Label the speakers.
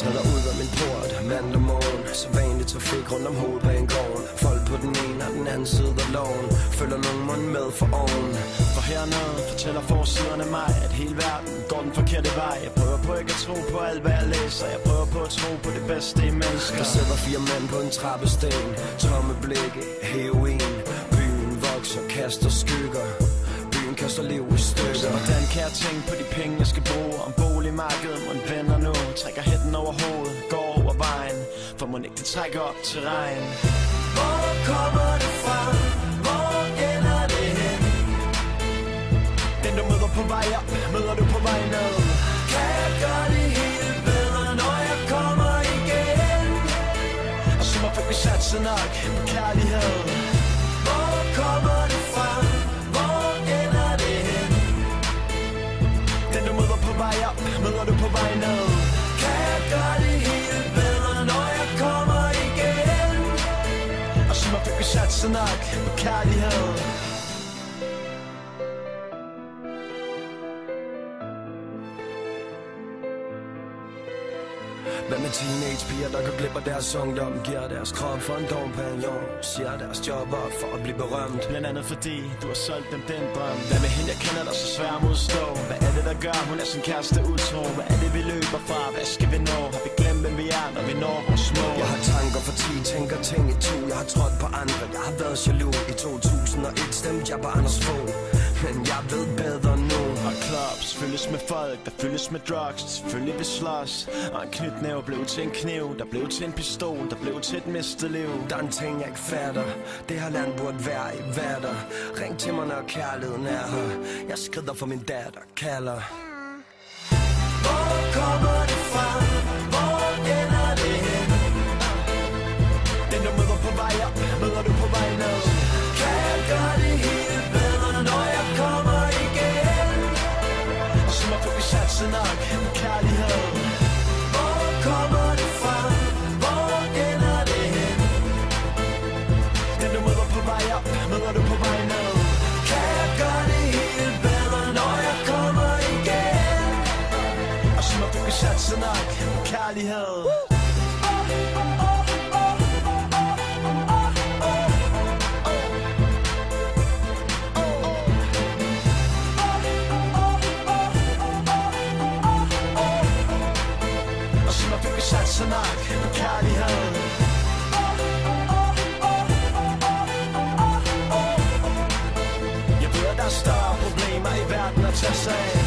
Speaker 1: træder ud af min port mandag morgen. Så vanlig trafik rundt om hovedbanegården. Folk på den ene og den anden side af loven. Følger nogen mund med for oven.
Speaker 2: For hernede fortæller forsiderne mig, at hele verden går den forkerte vej. Jeg prøver på ikke at tro på alt hvad jeg læser. Jeg prøver på at tro på det bedste i mennesker.
Speaker 1: Der sidder 4 mænd på en trappesten. Tomme blikke, heroin. Byen vokser, kaster skygger. Byen kaster liv i stykker.
Speaker 2: Så hvordan kan jeg tænke på de penge jeg skal bruge? Om boligmarkedet mon vender nu. Trækker hætten over hovedet, går over vejen. For mon ikke det trækker op til regn.
Speaker 3: Hvor kommer det fra? Hvor ender det hen?
Speaker 2: Den du møder på vej op, møder du på vej ned.
Speaker 3: Kan jeg gøre det hele bedre, når jeg kommer igen?
Speaker 2: Og så må fik vi satse nok på kærlighed.
Speaker 3: Hvor kommer det fra? Hvor ender det hen?
Speaker 2: Den du møder på vej op, møder du på vej ned.
Speaker 3: Kan jeg gøre det hele bedre, når jeg kommer igen?
Speaker 2: Og så må fik vi satse nok på kærlighed.
Speaker 1: Hvad med teenagepiger, der går glip af deres ungdom? Giver deres krop for en dompagnon. Siger deres job op for at blive berømt.
Speaker 2: Blandt andet fordi du har solgt dem den drøm. Hvad med hende jeg kender der så svær modstå? Hvad er det der gør hun er sin kæreste utro? Hvad er det vi løber fra? Hvad skal vi nå? Har vi glemt hvem vi er når vi når vores mål?
Speaker 1: Jeg har tanker for 10, tænker ting i 2. Jeg har trådt på andre, jeg har været jaloux. I 2001 stemte jeg på Anders Fogh. Men jeg ved bedre nu.
Speaker 2: Og clubs fyldes med folk, der fyldes med drugs. Selvfølgelig vi slås. Og en knytnæve blev til en kniv. Der blev til en pistol, der blev til et mistet liv.
Speaker 1: Der er en ting jeg ikke fatter. Det her land burde være i vatter. Ring til mig når kærligheden er her. Jeg skrider for min datter, kalder.
Speaker 3: Hvor kommer det fra? Hvor ender det hen?
Speaker 2: Den du møder på vej op, møder du på vej ned.
Speaker 3: Kan jeg gøre det hele bedre, når jeg kommer igen?
Speaker 2: Og så må vi satse nok på kærlighed.
Speaker 3: Hvor kommer det fra? Hvor ender det hen?
Speaker 2: Den du møder på vej op, møder du på vej ned.
Speaker 3: Kan jeg gøre det hele bedre, når jeg kommer igen?
Speaker 2: Og så må vi satse nok på kærlighed. Satse nok på kærlighed. Jeg ved at der er større problemer i verden at tage sig af.